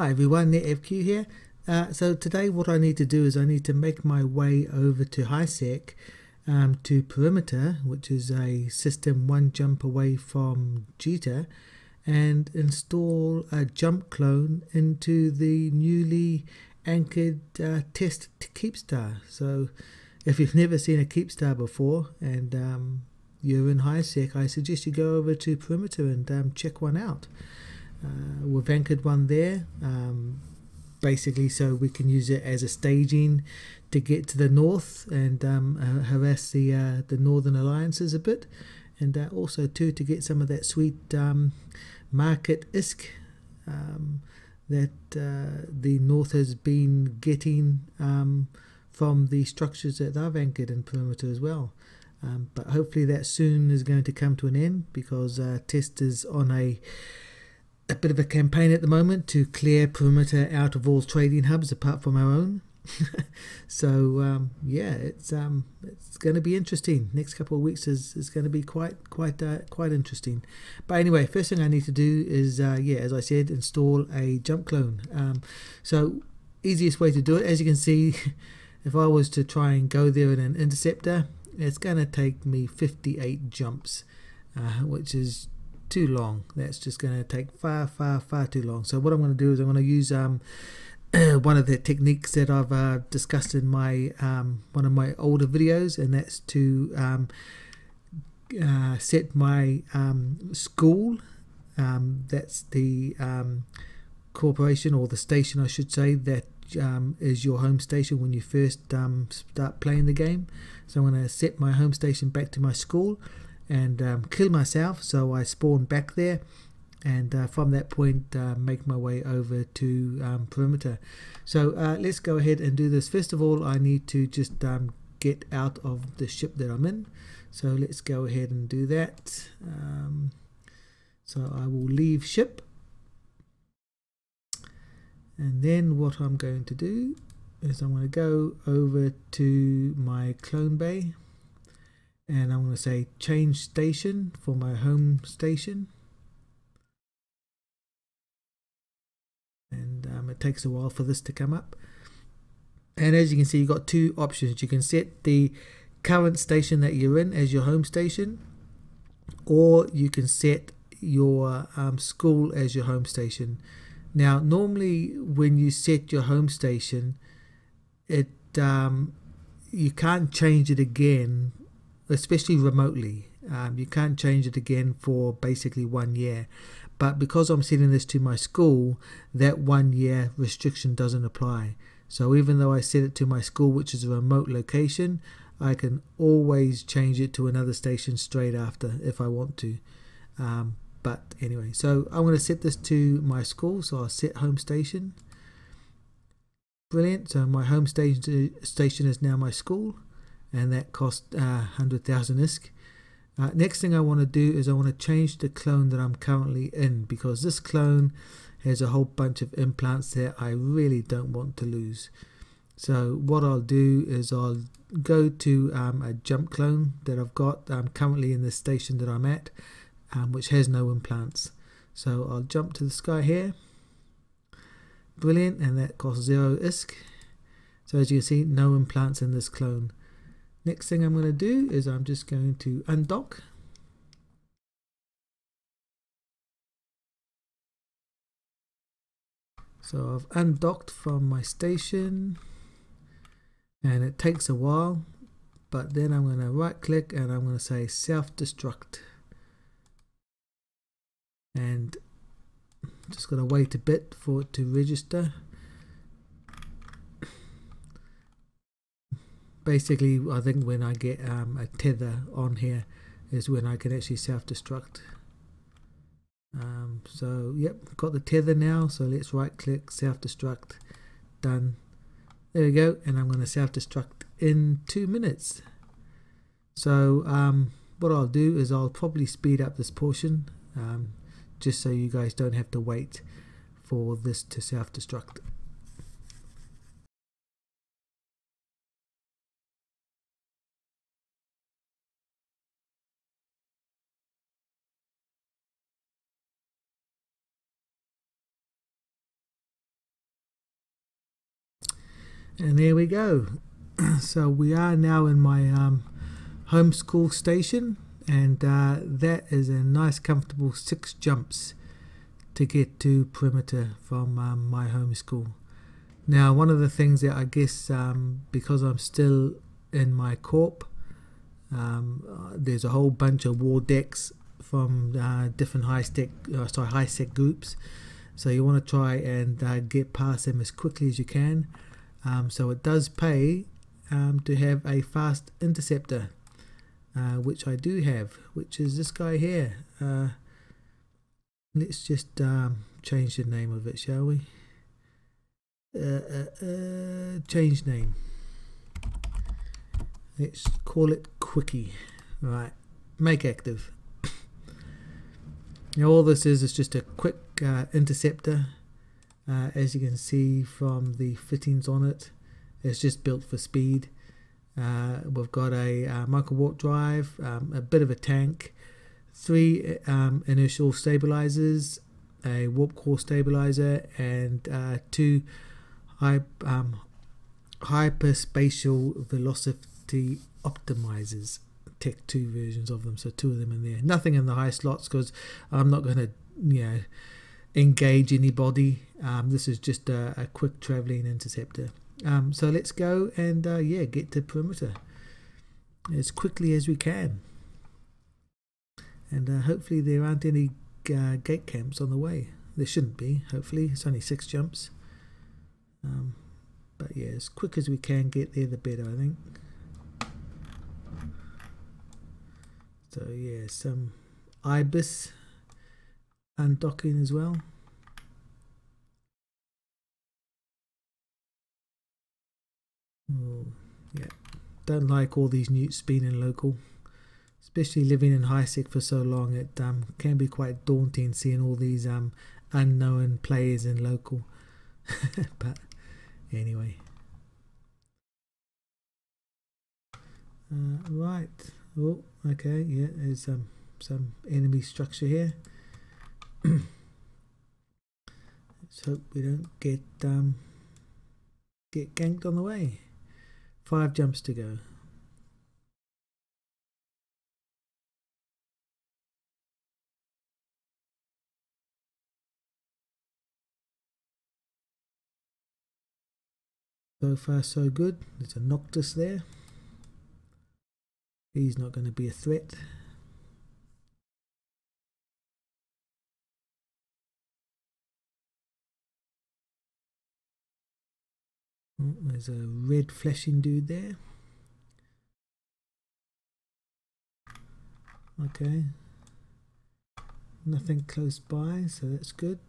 Hi everyone, NETFQ here. So today what I need to do is I need to make my way over to Highsec to Perimeter, which is a system one jump away from Jita, and install a jump clone into the newly anchored test Keepstar. So if you've never seen a Keepstar before and you're in Highsec, I suggest you go over to Perimeter and check one out. We've anchored one there basically so we can use it as a staging to get to the north and harass the northern alliances a bit, and also too to get some of that sweet market ISK that the north has been getting from the structures that they've anchored in Perimeter as well. But hopefully that soon is going to come to an end, because Test is on a bit of a campaign at the moment to clear Perimeter out of all trading hubs apart from our own. So yeah, it's going to be interesting. Next couple of weeks is going to be quite interesting. But anyway, first thing I need to do is yeah, as I said, install a jump clone. So easiest way to do it, as you can see, if I was to try and go there in an interceptor, it's going to take me 58 jumps, which is too long. That's just going to take far too long. So what I'm going to do is I'm going to use one of the techniques that I've discussed in my one of my older videos, and that's to set my school, that's the corporation, or the station I should say, that is your home station when you first start playing the game. So I'm going to set my home station back to my school and kill myself, so I spawn back there, and from that point make my way over to Perimeter. So let's go ahead and do this. First of all, I need to just get out of the ship that I'm in, so let's go ahead and do that. So I will leave ship, and then what I'm going to do is I'm going to go over to my clone bay, and I'm going to say change station for my home station, and it takes a while for this to come up. And as you can see, you've got two options. You can set the current station that you're in as your home station, or you can set your school as your home station. Now normally when you set your home station, it you can't change it again, especially remotely. You can't change it again for basically 1 year, but because I'm setting this to my school, that 1 year restriction doesn't apply. So even though I set it to my school, which is a remote location, I can always change it to another station straight after if I want to. But anyway, so I'm going to set this to my school, so I'll set home station. Brilliant. So my home station is now my school, and that cost 100,000 ISK. Next thing I want to do is I want to change the clone that I'm currently in, because this clone has a whole bunch of implants that I really don't want to lose. So what I'll do is I'll go to a jump clone that I've got currently in the station that I'm at, which has no implants. So I'll jump to the sky here. Brilliant, and that costs 0 ISK. So as you can see, no implants in this clone. Next thing I'm going to do is I'm just going to undock. So I've undocked from my station, and it takes a while, but then I'm going to right click and I'm going to say self-destruct, and just got to wait a bit for it to register. Basically, I think when I get a tether on here is when I can actually self-destruct. So yep, got the tether now, so let's right click, self-destruct, done. There we go, and I'm going to self-destruct in 2 minutes. So what I'll do is I'll probably speed up this portion, just so you guys don't have to wait for this to self-destruct. And there we go. So we are now in my homeschool station, and that is a nice comfortable 6 jumps to get to perimeter from my homeschool. Now, one of the things that I guess because I'm still in my corp, there's a whole bunch of war decks from different Highsec groups, so you want to try and get past them as quickly as you can. So it does pay to have a fast interceptor, which I do have, which is this guy here. Let's just change the name of it, shall we? Change name. Let's call it Quickie. Right, make active. Now all this is just a quick interceptor. As you can see from the fittings on it, it's just built for speed. We've got a micro warp drive, a bit of a tank, 3 inertial stabilizers, a warp core stabilizer, and 2 hyperspatial velocity optimizers. Tech 2 versions of them, so 2 of them in there. Nothing in the high slots because I'm not going to, engage anybody. This is just a quick traveling interceptor. So let's go and get to perimeter as quickly as we can, and hopefully there aren't any gate camps on the way. There shouldn't be, hopefully. It's only 6 jumps, but yeah, as quick as we can get there the better, I think. So yeah, some IBIS undocking as well. Oh, yeah, don't like all these newts being in local, especially living in Highsec for so long. It can be quite daunting seeing all these unknown players in local. But anyway, right. Oh, okay, yeah, there's some enemy structure here. Let's hope we don't get ganked on the way. 5 jumps to go. So far so good. There's a Noctis there. He's not going to be a threat. Oh, there's a red flashing dude there. Okay. Nothing close by, so that's good.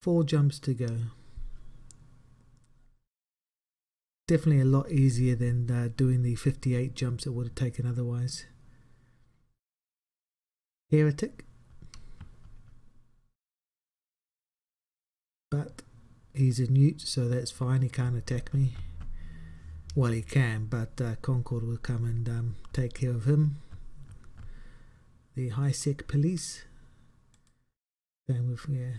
Four jumps to go. Definitely a lot easier than doing the 58 jumps it would have taken otherwise. Heretic. But he's a newt, so that's fine. He can't attack me. Well, he can, but Concord will come and take care of him. The Highsec police. Same with, yeah.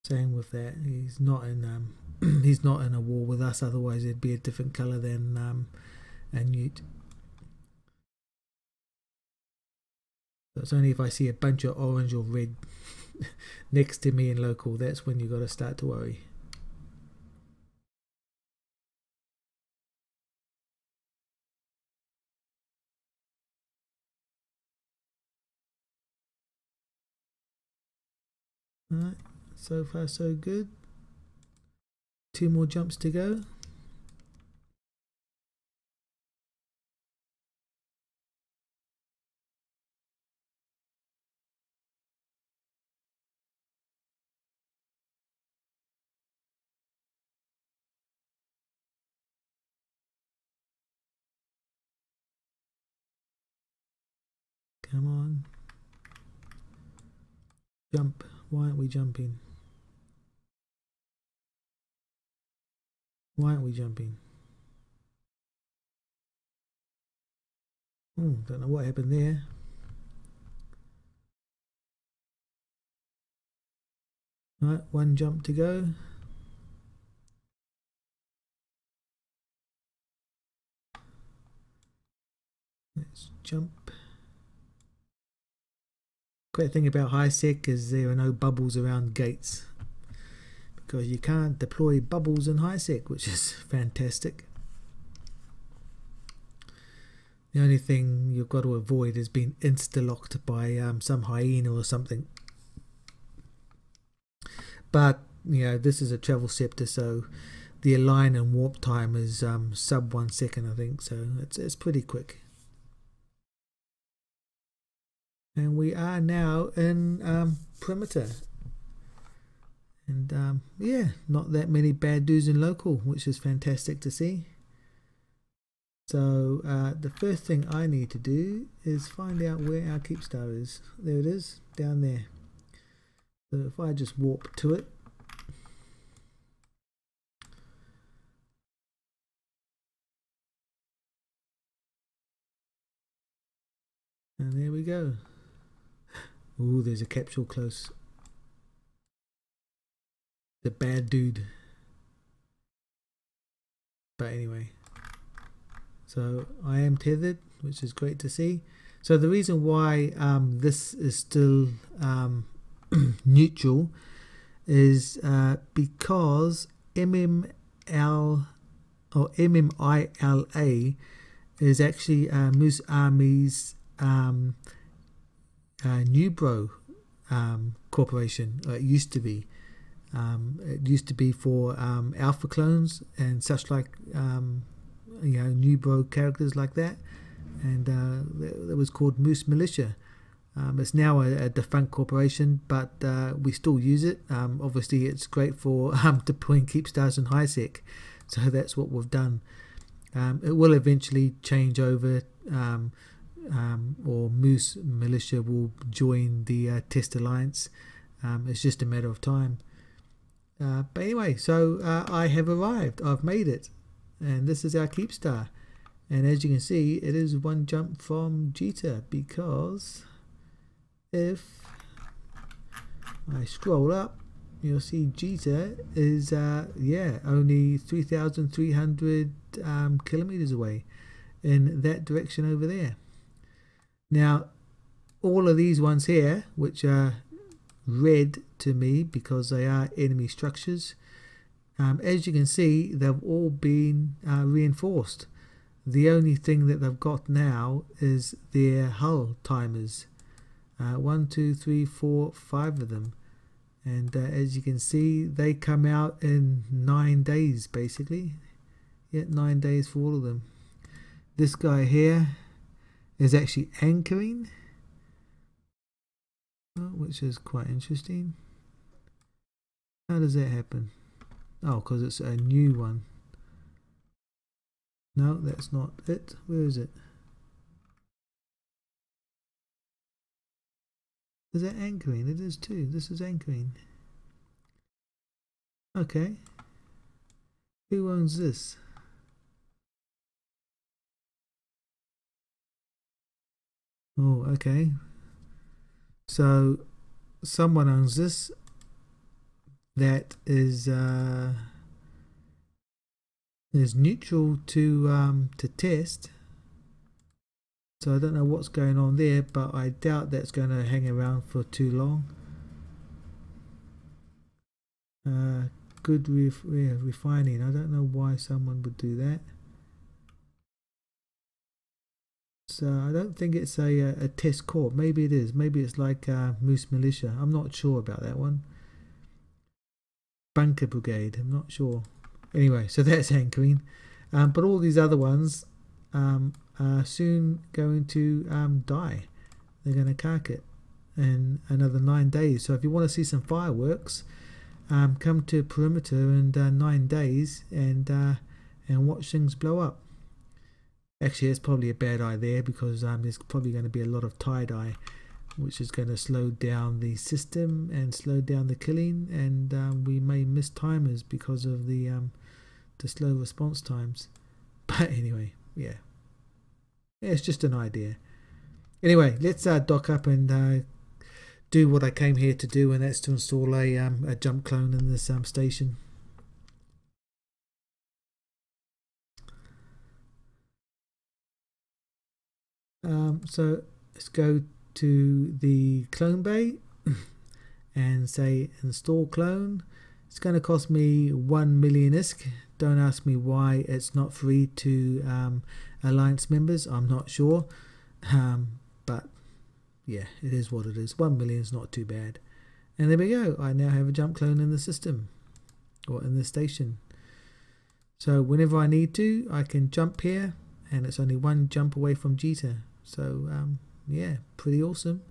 Same with that. He's not in he's not in a war with us, otherwise it'd be a different colour than a newt. So it's only if I see a bunch of orange or red next to me in local, that's when you got to start to worry. Alright, so far so good. 2 more jumps to go. Come on. Jump. Why aren't we jumping? Why aren't we jumping? Don't know what happened there. Right, one jump to go. Let's jump. Great thing about Highsec is there are no bubbles around gates, because you can't deploy bubbles in Highsec, which is fantastic. The only thing you've got to avoid is being insta-locked by some hyena or something. But you know, this is a travel scepter, so the align and warp time is sub 1 second, I think, so it's pretty quick. And we are now in perimeter, and yeah, not that many bad dudes in local, which is fantastic to see. So the first thing I need to do is find out where our Keepstar is. There it is, down there. So if I just warp to it, and there we go. Ooh, there's a capsule close. The bad dude. But anyway, so I am tethered, which is great to see. So the reason why this is still neutral is because MML or MMILA is actually Moose Army's Newbro corporation. It used to be. It used to be for alpha clones and such like, you know, Newbro characters like that, and it was called Moose Militia. It's now a defunct corporation, but we still use it. Obviously, it's great for deploying Keepstars and Highsec, so that's what we've done. It will eventually change over, or Moose Militia will join the Test Alliance. It's just a matter of time. But anyway, so I have arrived. I've made it, and this is our Keepstar. And as you can see, it is one jump from Jita, because if I scroll up, you'll see Jita is yeah, only 3,300 kilometers away in that direction over there. Now all of these ones here, which are red to me because they are enemy structures, as you can see, they've all been reinforced. The only thing that they've got now is their hull timers. 1, 2, 3, 4, 5 of them, and as you can see, they come out in 9 days basically. Yeah, 9 days for all of them. This guy here is actually anchoring, which is quite interesting. How does that happen? Oh, because it's a new one. No, that's not it. Where is it? Is that anchoring? It is too. This is anchoring. Okay. Who owns this? Oh, okay. So someone owns this. That is neutral to test. So I don't know what's going on there, but I doubt that's going to hang around for too long. Good refining. I don't know why someone would do that. So I don't think it's a test corps. Maybe it is. Maybe it's like Moose Militia. I'm not sure about that one. Bunker Brigade. I'm not sure. Anyway, so that's anchoring. But all these other ones are soon going to die. They're going to cark it in another 9 days. So if you want to see some fireworks, come to perimeter in 9 days and watch things blow up. Actually, it's probably a bad idea, because there's probably going to be a lot of tie-dye, which is going to slow down the system and slow down the killing, and we may miss timers because of the slow response times. But anyway, yeah. It's just an idea. Anyway, let's dock up and do what I came here to do, and that's to install a jump clone in this station. So let's go to the clone bay and say install clone. It's going to cost me 1 million ISK. Don't ask me why it's not free to Alliance members. I'm not sure, but yeah, it is what it is. 1 million is not too bad. And there we go. I now have a jump clone in the system, or in the station. So whenever I need to, I can jump here, and it's only one jump away from Jita. So yeah, pretty awesome.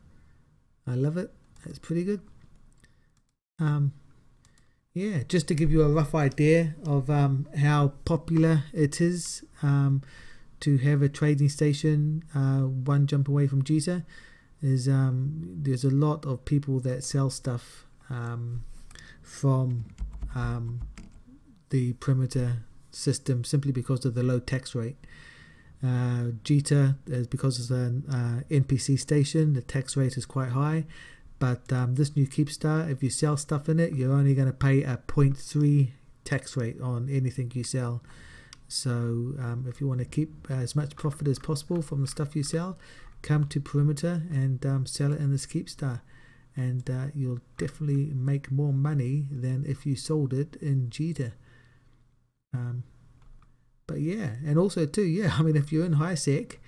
I love it. It's pretty good. Yeah, just to give you a rough idea of how popular it is to have a trading station one jump away from Jita, is there's a lot of people that sell stuff from the perimeter system simply because of the low tax rate. Jita is because it's an NPC station, the tax rate is quite high, but this new Keepstar, if you sell stuff in it, you're only going to pay a 0.3 tax rate on anything you sell. So if you want to keep as much profit as possible from the stuff you sell, come to perimeter and sell it in this Keepstar, and you'll definitely make more money than if you sold it in Jita. But yeah, and also too, yeah, I mean, if you're in Highsec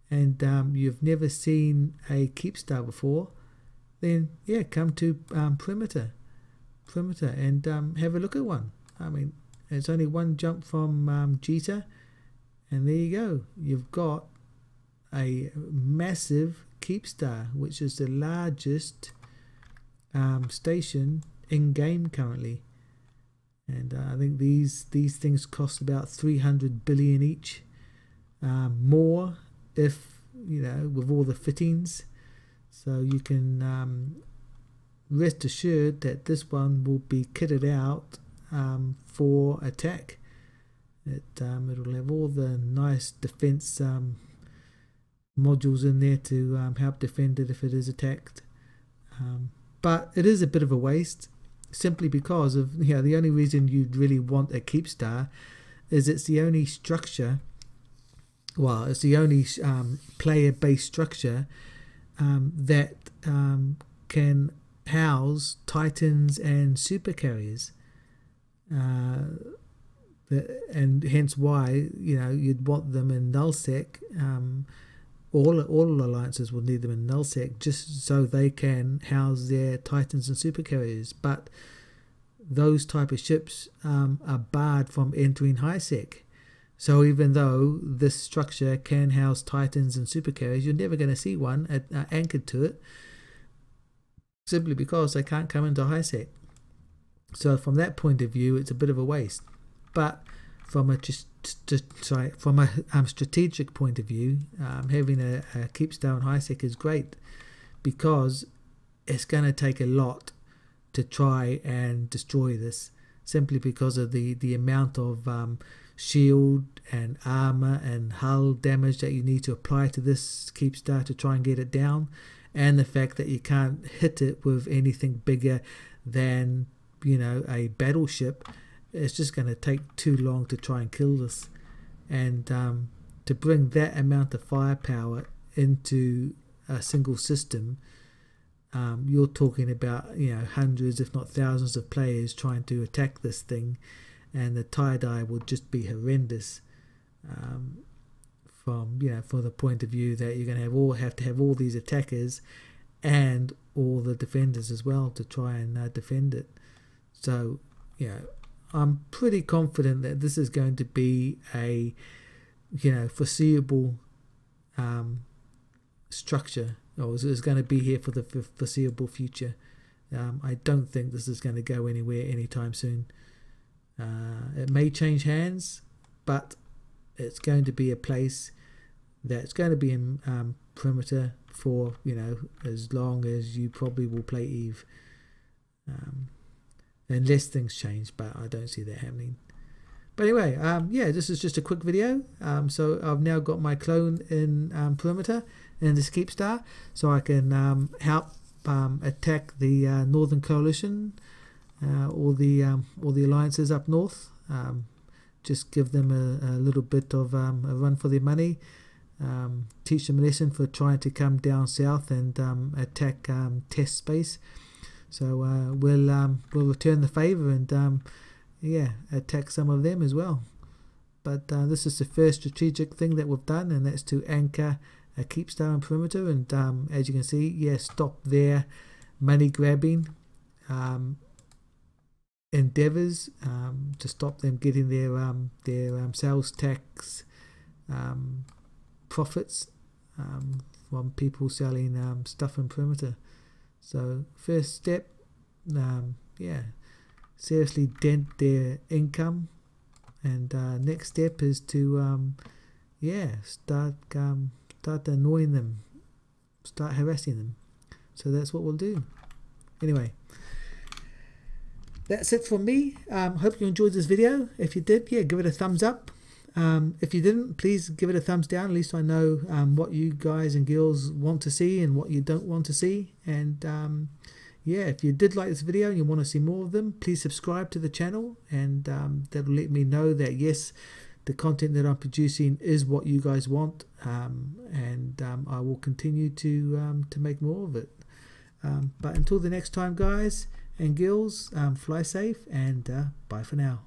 and you've never seen a Keepstar before, then yeah, come to perimeter and have a look at one. I mean, it's only one jump from Jita, and there you go. You've got a massive Keepstar, which is the largest station in game currently. And I think these things cost about 300 billion each, more if you know, with all the fittings. So you can rest assured that this one will be kitted out for attack. It'll have all the nice defense modules in there to help defend it if it is attacked. But it is a bit of a waste, simply because of, you know, the only reason you'd really want a Keepstar is it's the only structure, well, it's the only player-based structure that can house Titans and super carriers, and hence why, you know, you'd want them in nullsec. All alliances will need them in nullsec just so they can house their Titans and super carriers, but those type of ships are barred from entering Highsec. So even though this structure can house Titans and super carriers, you're never going to see one anchored to it, simply because they can't come into Highsec. So from that point of view, it's a bit of a waste. But from a strategic point of view, having a Keepstar on Highsec is great, because it's going to take a lot to try and destroy this, simply because of the amount of shield and armor and hull damage that you need to apply to this Keepstar to try and get it down, and the fact that you can't hit it with anything bigger than, you know, a battleship. It's just going to take too long to try and kill this, and to bring that amount of firepower into a single system, you're talking about, you know, hundreds if not thousands of players trying to attack this thing, and the tie-dye will just be horrendous. From, you know, from the point of view that you're going to have to have all these attackers and all the defenders as well to try and defend it. So, you know, I'm pretty confident that this is going to be a, you know, foreseeable structure, or is going to be here for the foreseeable future. I don't think this is going to go anywhere anytime soon. It may change hands, but it's going to be a place that's going to be in perimeter for, you know, as long as you probably will play Eve. Unless things change, but I don't see that happening. But anyway, yeah, this is just a quick video. So I've now got my clone in perimeter in this Keepstar, so I can help attack the Northern Coalition, all the alliances up north. Just give them a little bit of a run for their money. Teach them a lesson for trying to come down south and attack test space. So we'll return the favor and yeah, attack some of them as well. But this is the first strategic thing that we've done, and that's to anchor a Keepstar in perimeter. And as you can see, yeah, stop their money grabbing endeavors, to stop them getting their sales tax profits from people selling stuff in perimeter. So first step, yeah, seriously dent their income, and next step is to yeah, start annoying them, start harassing them. So that's what we'll do. Anyway, that's it from me. Hope you enjoyed this video. If you did, yeah, give it a thumbs up. If you didn't, please give it a thumbs down. At least I know what you guys and girls want to see and what you don't want to see. And yeah, if you did like this video and you want to see more of them, please subscribe to the channel, and that'll let me know that yes, the content that I'm producing is what you guys want, and I will continue to make more of it. But until the next time, guys and girls, fly safe, and bye for now.